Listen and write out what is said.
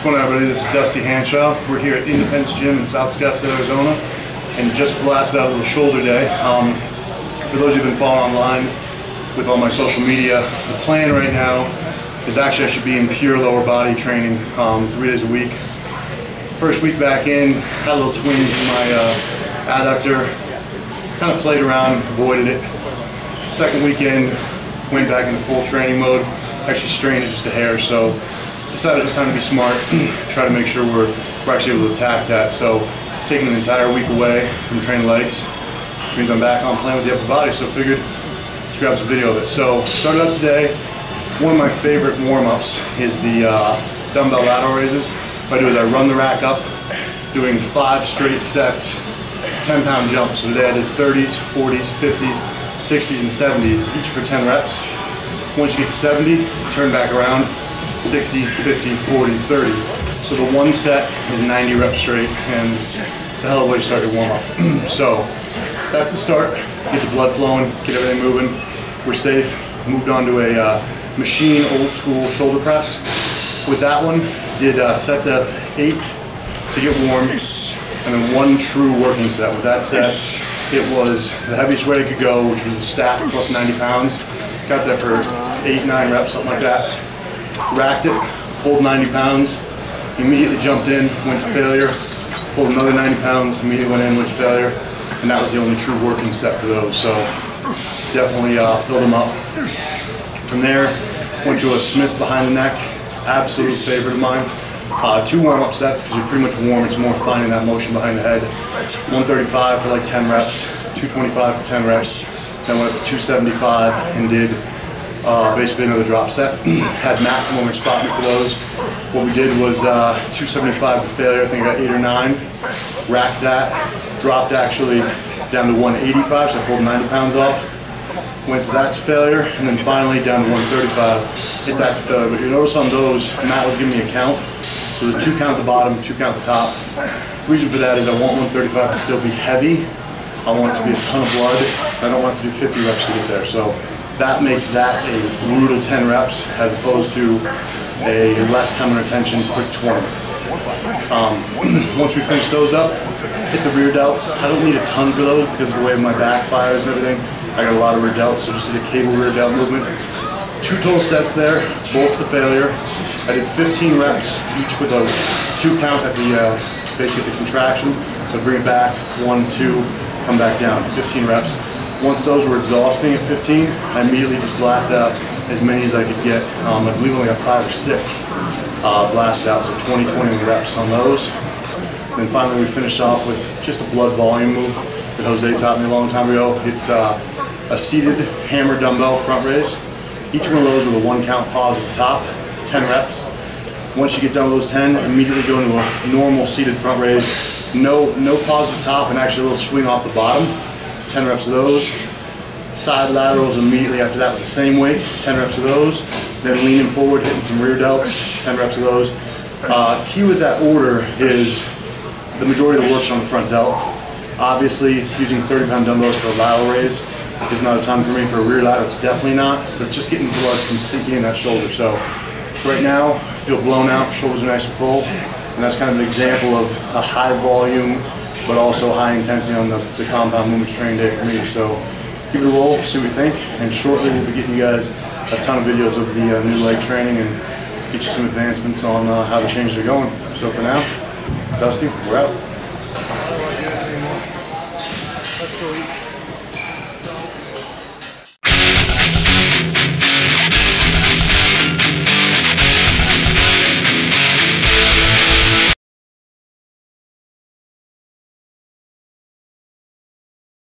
What's going on, everybody? This is Dusty Hanshaw. We're here at Independence Gym in South Scottsdale, Arizona, and just blasted out a little shoulder day. For those who've been following online with all my social media, the plan right now is actually I should be in pure lower body training 3 days a week. First week back in, had a little twinge in my adductor, kind of played around, avoided it. Second weekend, went back into full training mode, actually strained it just a hair, so decided it's time to be smart, try to make sure we're actually able to attack that. So taking an entire week away from training legs, which means I'm back on playing with the upper body, so figured let's grab some video of it. So started out today, one of my favorite warm-ups is the dumbbell lateral raises. What I do is I run the rack up, doing 5 straight sets, 10-pound jumps. So today I did 30s, 40s, 50s, 60s, and 70s, each for 10 reps. Once you get to 70, turn back around, 60, 50, 40, 30. So the one set is 90 reps straight, and it's a hell of a way to start your warm-up. So that's the start. Get the blood flowing, get everything moving. We're safe. Moved on to a machine old school shoulder press. With that one, did sets of 8 to get warm, and then 1 true working set. With that set, it was the heaviest weight I could go, which was a stack plus 90 pounds. Got that for 8, 9 reps, something like that. Racked it, pulled 90 pounds, immediately jumped in, went to failure, pulled another 90 pounds, immediately went in, went to failure, and that was the only true working set for those. So definitely filled them up. From there, went to a Smith behind the neck, absolute favorite of mine. 2 warm-up sets, because you're pretty much warm, it's more finding that motion behind the head. 135 for like 10 reps, 225 for 10 reps, then went up to 275 and did basically another drop set. Had Matt come over and spot me for those. What we did was 275 to failure, I think I got 8 or 9. Racked that, dropped actually down to 185, so I pulled 90 pounds off. Went to that to failure, and then finally down to 135, hit that to failure. But you notice on those, Matt was giving me a count. So the 2 count at the bottom, 2 count at the top. The reason for that is I want 135 to still be heavy. I want it to be a ton of blood. I don't want it to do 50 reps to get there. So that makes that a brutal 10 reps as opposed to a less time and retention quick 20. Once we finish those up, hit the rear delts. I don't need a ton for those because of the way my back fires and everything. I got a lot of rear delts, so just did a cable rear delt movement. 2 total sets there, both to failure. I did 15 reps, each with a 2 count at the basically the contraction. So bring it back, 1, 2, come back down, 15 reps. Once those were exhausting at 15, I immediately just blasted out as many as I could get. I believe I only got 5 or 6 blasted out, so 20 reps on those. Then finally we finished off with just a blood volume move that Jose taught me a long time ago. It's a seated hammer dumbbell front raise. Each one of those with a 1 count pause at the top, 10 reps. Once you get done with those 10, immediately go into a normal seated front raise. No pause at the top and actually a little swing off the bottom. 10 reps of those. Side laterals immediately after that with the same weight, 10 reps of those. Then leaning forward, hitting some rear delts, 10 reps of those. Key with that order is the majority of the work's on the front delt. Obviously, using 30-pound dumbbells for a lateral raise is not a ton for me. For a rear lateral, it's definitely not, but it's just getting blood completely in that shoulder. So right now, I feel blown out, shoulders are nice and full, and that's kind of an example of a high volume, but also high intensity on the compound movements training day for me. So give it a roll, see what you think, and shortly we'll be getting you guys a ton of videos of the new leg training and get you some advancements on how the changes are going. So for now, Dusty, we're out. Let's go eat.